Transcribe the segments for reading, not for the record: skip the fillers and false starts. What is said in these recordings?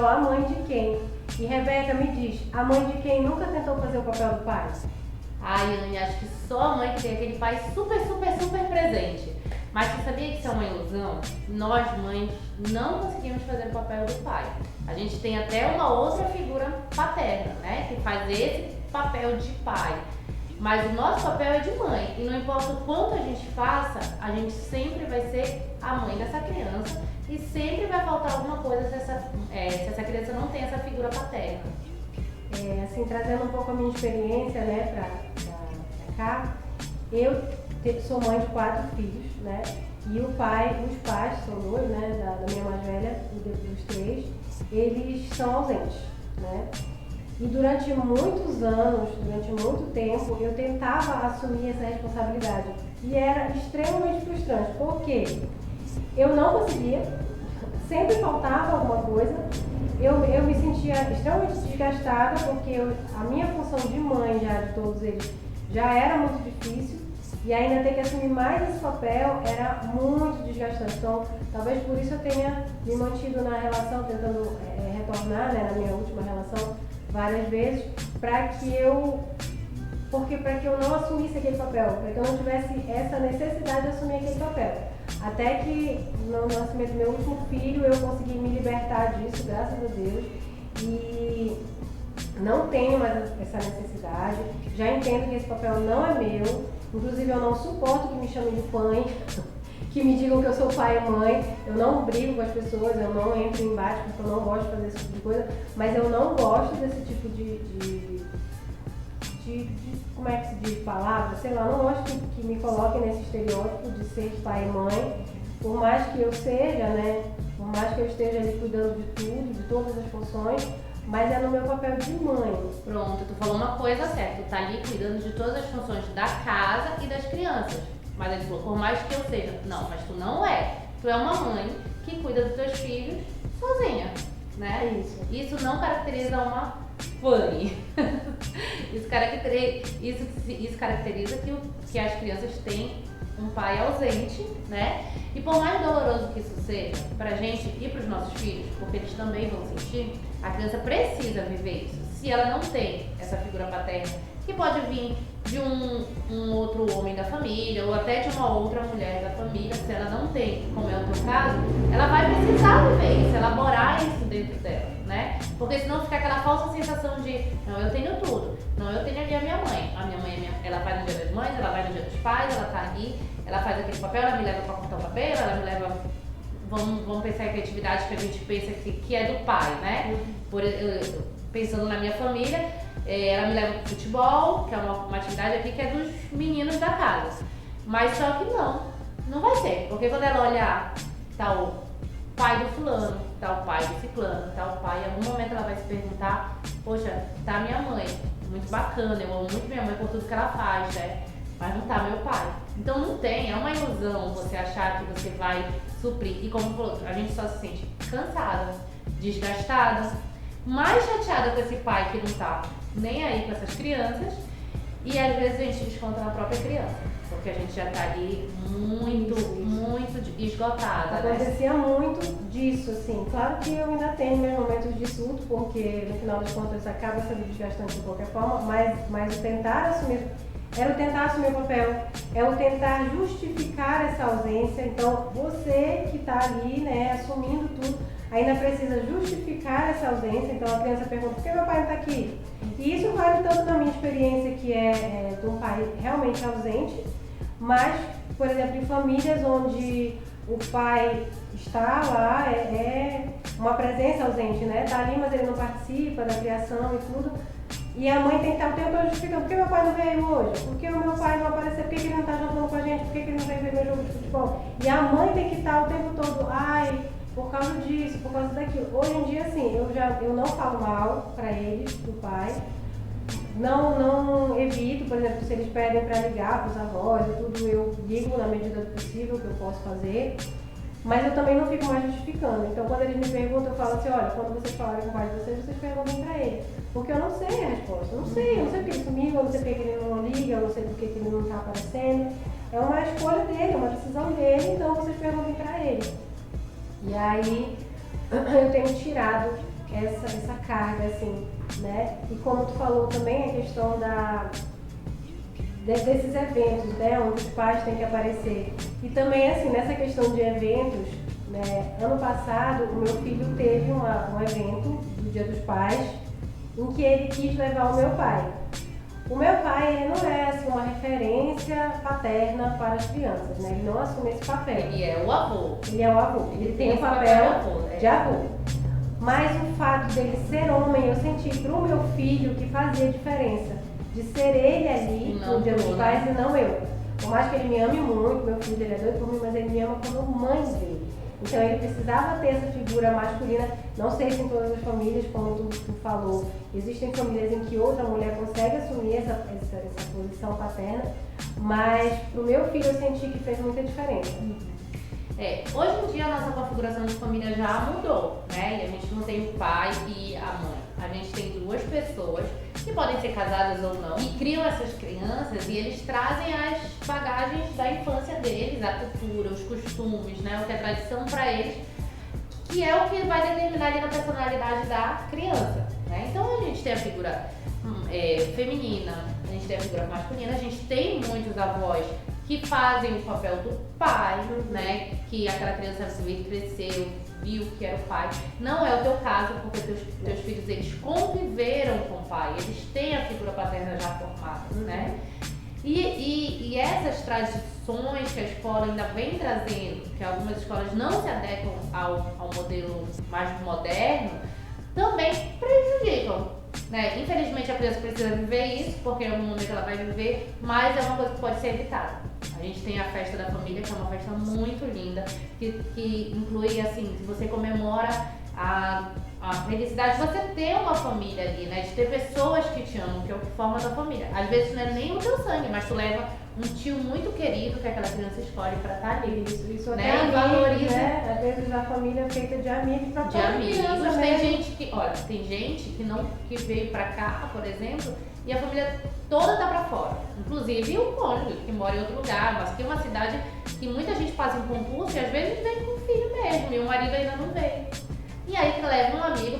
falo a mãe de quem? E Rebeca, me diz, a mãe de quem nunca tentou fazer o papel do pai? Ai, Anne, acho que só a mãe que tem aquele pai super, super, super presente. Mas você sabia que isso é uma ilusão? Nós, mães, não conseguimos fazer o papel do pai. A gente tem até uma outra figura paterna, né? Que faz esse papel de pai. Mas o nosso papel é de mãe. E não importa o quanto a gente faça, a gente sempre vai ser a mãe dessa criança. E sempre vai faltar alguma coisa se essa criança não tem essa figura paterna. Assim, trazendo um pouco a minha experiência, né, pra cá, eu sou mãe de 4 filhos, né, e os pais, são 2, né, da minha mais velha e dos 3, eles são ausentes, né, e durante muitos anos, durante muito tempo, eu tentava assumir essa responsabilidade, e era extremamente frustrante, porque eu não conseguia, sempre faltava alguma coisa. Eu me sentia extremamente desgastada, porque a minha função de mãe já de todos eles já era muito difícil, e ainda ter que assumir mais esse papel era muito desgastante. Então, talvez por isso eu tenha me mantido na relação, tentando retornar, né, na minha última relação várias vezes, para que eu não assumisse aquele papel, para que eu não tivesse essa necessidade de assumir aquele papel. Até que no nascimento do meu último filho eu consegui me libertar disso, graças a Deus, e não tenho mais essa necessidade, já entendo que esse papel não é meu, inclusive eu não suporto que me chamem de mãe, que me digam que eu sou pai e mãe, eu não brigo com as pessoas, eu não entro em embate porque eu não gosto de fazer esse tipo de coisa, mas eu não gosto desse tipo de como é que se diz, palavra, sei lá, não gosto que me coloquem nesse estereótipo de ser pai e mãe, por mais que eu seja, né, por mais que eu esteja ali cuidando de tudo, de todas as funções, mas é no meu papel de mãe. Pronto, tu falou uma coisa certa, tu tá ali cuidando de todas as funções da casa e das crianças. Mas ele falou, por mais que eu seja, não, mas tu não é. Tu é uma mãe que cuida dos teus filhos sozinha, né? Isso não caracteriza uma mãe. Isso caracteriza que as crianças têm um pai ausente, né? E por mais doloroso que isso seja pra gente e pros nossos filhos, porque eles também vão sentir, a criança precisa viver isso. Se ela não tem essa figura paterna, que pode vir de um outro homem da família ou até de uma outra mulher da família, se ela não tem, como é o teu caso, ela vai precisar viver isso, elaborar isso dentro dela, né? Porque senão fica aquela falsa sensação de, não, eu tenho tudo, não, eu tenho ali a minha mãe, ela vai no dia das mães, ela vai no dia dos pais, ela tá ali, ela faz aquele papel, ela me leva pra cortar o cabelo, ela me leva, vamos pensar em atividades que a gente pensa que é do pai, né? Pensando na minha família, ela me leva pro futebol, que é uma atividade aqui que é dos meninos da casa. Mas só que não vai ser. Porque quando ela olhar, tá o pai do fulano, tá o pai do ciclano, tá o pai, em algum momento ela vai se perguntar, poxa, tá minha mãe, muito bacana, eu amo muito minha mãe por tudo que ela faz, né? Mas não tá meu pai. Então não tem, é uma ilusão você achar que você vai suprir. E como falou, a gente só se sente cansada, desgastada, mais chateada com esse pai que não tá nem aí com essas crianças, e às vezes a gente desconta na própria criança, porque a gente já tá ali muito esgotada, né? Acontecia muito disso, assim. Claro que eu ainda tenho meus momentos de surto, porque no final das contas acaba sendo desgastante de qualquer forma, mas o tentar assumir o papel, é o tentar justificar essa ausência. Então você que tá ali, né, assumindo tudo, ainda precisa justificar essa ausência. Então a criança pergunta, por que meu pai não está aqui? E isso vale tanto na minha experiência, que é de um pai realmente ausente, mas, por exemplo, em famílias onde o pai está lá, é uma presença ausente, né? Está ali, mas ele não participa da criação e tudo. E a mãe tem que estar o tempo todo justificando, por que meu pai não veio hoje? Por que o meu pai não apareceu? Por que ele não está jantando com a gente? Por que ele não veio ver meu jogo de futebol? E a mãe tem que estar o tempo todo, por causa disso, por causa daquilo. Hoje em dia, assim, eu não falo mal pra eles, do pai. Não evito, por exemplo, se eles pedem pra ligar pros avós e tudo, eu ligo na medida do possível que eu posso fazer. Mas eu também não fico mais justificando. Então, quando eles me perguntam, eu falo assim, olha, quando vocês falarem com o pai de vocês perguntem pra ele. Porque eu não sei a resposta. Eu não sei porque ele sumiu, eu não sei porque ele não liga, eu não sei porque ele não tá aparecendo. É uma escolha dele, é uma decisão dele, então vocês perguntem pra ele. E aí, eu tenho tirado essa carga, assim, né? E como tu falou também, a questão desses eventos, né? Onde os pais têm que aparecer. E também, assim, nessa questão de eventos, né? Ano passado, o meu filho teve um evento do Dia dos Pais, em que ele quis levar o meu pai. O meu pai, ele não é assim, uma referência paterna para as crianças, né? Ele não assume esse papel. Ele é o avô. Ele é o avô. Ele tem o papel de avô. Mas o fato dele ser homem, eu senti pro meu filho que fazia diferença. De ser ele ali no Dia dos Pais e não eu. Por mais que ele me ame muito, meu filho ele é doido por mim, mas ele me ama como mãe dele. Então ele precisava ter essa figura masculina, não sei se em todas as famílias, como tu falou, existem famílias em que outra mulher consegue assumir essa posição paterna, mas pro meu filho eu senti que fez muita diferença. Hoje em dia a nossa configuração de família já mudou, né? E a gente não tem o pai e a mãe. A gente tem duas pessoas que podem ser casadas ou não e criam essas crianças e eles trazem as bagagens da infância deles, a cultura, os costumes, né? O que é tradição para eles, que é o que vai determinar ali na personalidade da criança, né? Então a gente tem a figura feminina, a gente tem a figura masculina, a gente tem muitos avós que fazem o papel do pai, né? Que aquela criança cresceu, viu que era o pai. Não é o teu caso, porque teus filhos, eles conviveram com o pai, eles têm a figura paterna já formada, né? E essas tradições que a escola ainda vem trazendo, que algumas escolas não se adequam ao modelo mais moderno, também prejudicam, né? Infelizmente a criança precisa viver isso, porque em algum momento ela vai viver, mas é uma coisa que pode ser evitada. A gente tem a festa da família, que é uma festa muito linda, que inclui, assim, que você comemora a felicidade de você ter uma família ali, né? De ter pessoas que te amam, que é o que forma a tua família. Às vezes não é nem o teu sangue, mas tu leva um tio muito querido que aquela criança escolhe pra estar ali. Isso né? até E valoriza. Né? Às vezes a família é feita de amigos pra De amigos. criança, Tem né? gente que, olha, tem gente que veio pra cá, por exemplo, e a família toda tá pra fora. Inclusive o cônjuge, que mora em outro lugar, mas que é uma cidade que muita gente passa em concurso e às vezes vem com o filho mesmo, e o marido ainda não veio. E aí que leva um amigo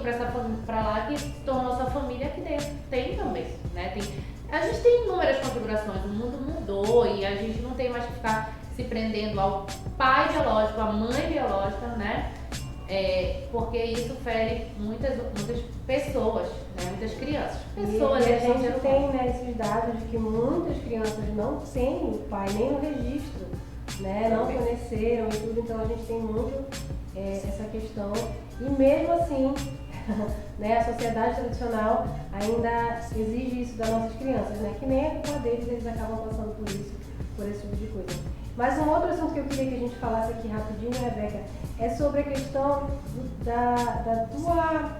pra lá que se tornou sua família aqui dentro. Tem também, né? A gente tem inúmeras configurações, o mundo mudou e a gente não tem mais que ficar se prendendo ao pai biológico, à mãe biológica, né? Porque isso fere muitas pessoas, né? Muitas crianças. Pessoas, e a gente tem, né, esses dados de que muitas crianças não têm o pai nem no registro, né? Não conheceram e tudo, então a gente tem muito essa questão. E mesmo assim, né, a sociedade tradicional ainda exige isso das nossas crianças, né? Que nem é culpa deles, eles acabam passando por isso, por esse tipo de coisa. Mas um outro assunto que eu queria que a gente falasse aqui rapidinho, Rebeca, é sobre a questão da tua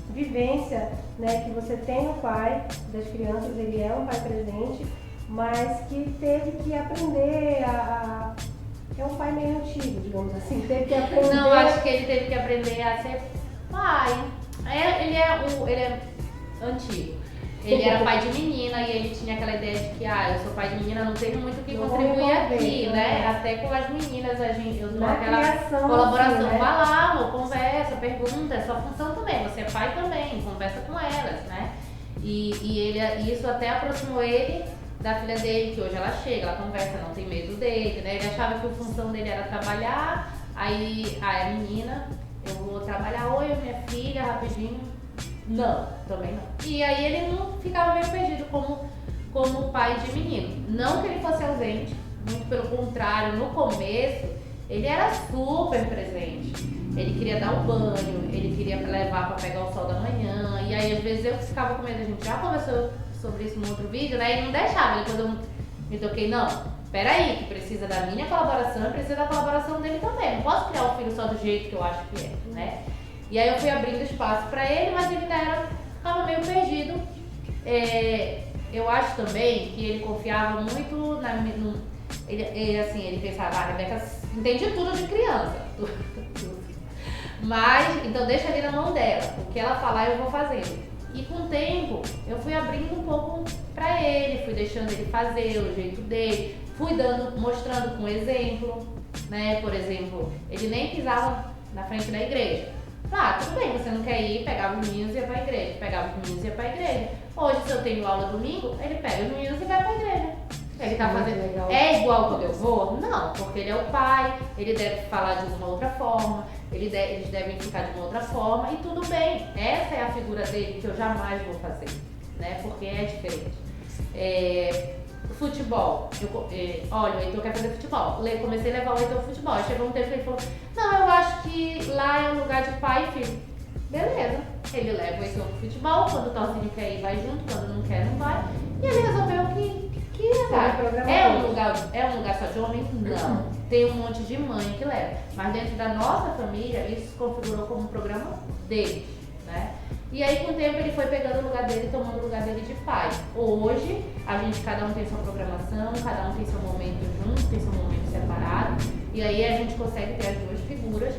vivência, né? Que você tem o pai das crianças, ele é um pai presente, mas que teve que aprender é um pai meio antigo, digamos assim, teve que aprender... Não, acho que ele teve que aprender a ser pai. Ele é antigo. Ele era pai de menina e ele tinha aquela ideia de que, eu sou pai de menina, não tenho muito o que contribuir aqui, né? Até com as meninas, eu dou aquela colaboração. Assim, né? Vai lá, amor, conversa, pergunta, é sua função também, você é pai também, conversa com elas, né? E isso até aproximou ele da filha dele, que hoje ela chega, ela conversa, não tem medo dele, né? Ele achava que a função dele era trabalhar, aí a menina, eu vou trabalhar, oi, minha filha, rapidinho. Não, também não. E aí ele não ficava meio perdido como pai de menino. Não que ele fosse ausente, muito pelo contrário, no começo ele era super presente. Ele queria dar o banho, ele queria levar para pegar o sol da manhã, e aí às vezes eu ficava com medo, a gente já conversou sobre isso no outro vídeo, né? E não deixava, e quando eu me toquei, não, peraí, que precisa da minha colaboração e precisa da colaboração dele também. Não posso criar o filho só do jeito que eu acho que é, né? E aí eu fui abrindo espaço para ele, mas ele estava meio perdido. Eu acho também que ele confiava muito ele pensava, a Rebeca entende tudo de criança. Mas, então deixa ali na mão dela. O que ela falar eu vou fazendo. E com o tempo, eu fui abrindo um pouco pra ele, fui deixando ele fazer o jeito dele, fui mostrando com exemplo, né? Por exemplo, ele nem pisava na frente da igreja, Ah, tudo bem, você não quer ir, pegava os meninos e ia pra igreja. Pegava os meninos e ia pra igreja. Hoje, se eu tenho aula domingo, ele pega os meninos e vai pra igreja. Ele tá fazendo. Legal. É igual quando eu vou? Não, porque ele é o pai, ele deve falar de uma outra forma, eles devem ficar de uma outra forma e tudo bem. Essa é a figura dele que eu jamais vou fazer, né? Porque é diferente. Futebol. Olha, o Heitor quer fazer futebol. Comecei a levar o Heitor ao futebol. Aí chegou um tempo que ele falou: não, eu acho que lá é um lugar de pai e filho. Beleza. Ele leva o Heitor pro futebol. Quando o Torcinho quer ir, vai junto. Quando não quer, não vai. E ele resolveu que é um lugar só de homem? Não. Tem um monte de mãe que leva. Mas dentro da nossa família, isso se configurou como um programa deles, né? E aí, com o tempo, ele foi pegando o lugar dele, tomando o lugar dele de pai. Hoje, cada um tem sua programação, cada um tem seu momento junto, tem seu momento separado. E aí, a gente consegue ter as duas figuras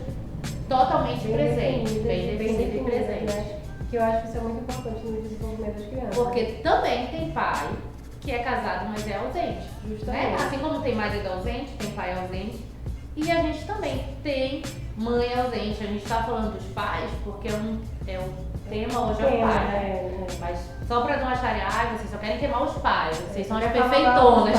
totalmente presentes, bem definidas e presentes. Né? Que eu acho que isso é muito importante no desenvolvimento das crianças. Porque também tem pai que é casado, mas é ausente. Justamente. Né? Assim como tem marido ausente, tem pai ausente. E a gente também tem mãe ausente. A gente tá falando dos pais porque é o tema hoje é o pai. Né? Mas só pra não acharem, vocês só querem queimar os pais, vocês são as perfeitonas.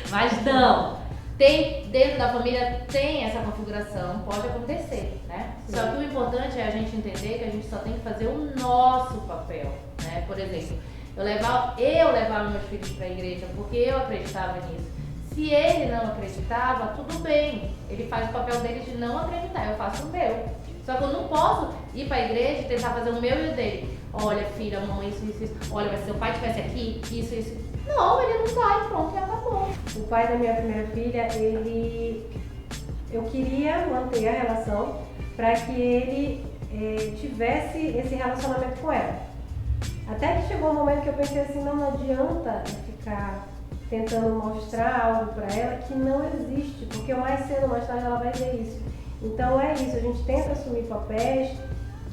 Mas não. Dentro da família tem essa configuração, pode acontecer, né? Sim. Só que o importante é a gente entender que a gente só tem que fazer o nosso papel, né? Por exemplo, eu levava meus filhos para a igreja porque eu acreditava nisso. Se ele não acreditava, tudo bem. Ele faz o papel dele de não acreditar, eu faço o meu. Só que eu não posso ir para a igreja e tentar fazer o meu e o dele. Olha, filha, mamãe, isso. Olha, mas se seu pai estivesse aqui, isso. Não, ele não vai, pronto, e acabou. O pai da minha primeira filha, eu queria manter a relação para que ele tivesse esse relacionamento com ela. Até que chegou um momento que eu pensei assim, não adianta ficar tentando mostrar algo para ela que não existe, porque mais cedo ou mais tarde ela vai ver isso. Então é isso, a gente tenta assumir papéis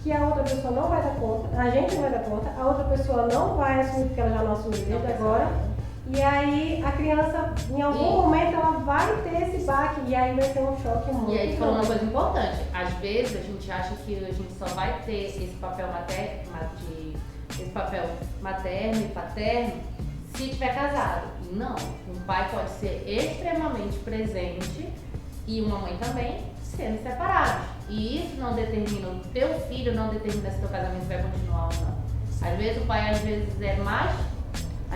que a outra pessoa não vai dar conta, a gente não vai dar conta, a outra pessoa não vai assumir porque ela já não assumiu desde agora. E aí a criança, em algum momento, ela vai ter esse baque e aí vai ser um choque muito grande. E aí tu falou uma coisa importante, às vezes a gente acha que a gente só vai ter esse papel materno e paterno se tiver casado. E não, um pai pode ser extremamente presente e uma mãe também sendo separados. E isso não determina, o teu filho não determina se teu casamento vai continuar ou não. Às vezes o pai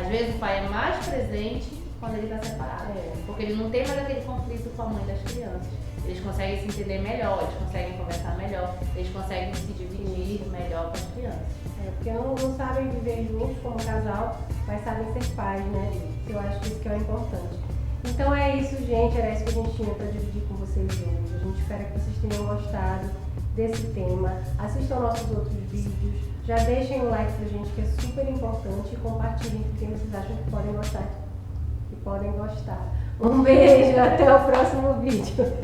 o pai é mais presente quando ele está separado. Porque ele não tem mais aquele conflito com a mãe das crianças. Eles conseguem se entender melhor, eles conseguem conversar melhor, eles conseguem se dividir melhor com as crianças. Porque não sabem viver juntos como casal, mas sabem ser pais, né? Eu acho que isso que é o importante. Então é isso, gente. Era isso que a gente tinha para dividir com vocês hoje. A gente espera que vocês tenham gostado desse tema. Assistam nossos outros vídeos. Já deixem um like pra gente, que é super importante. E compartilhem com quem vocês acham que podem gostar. Um beijo, até o próximo vídeo.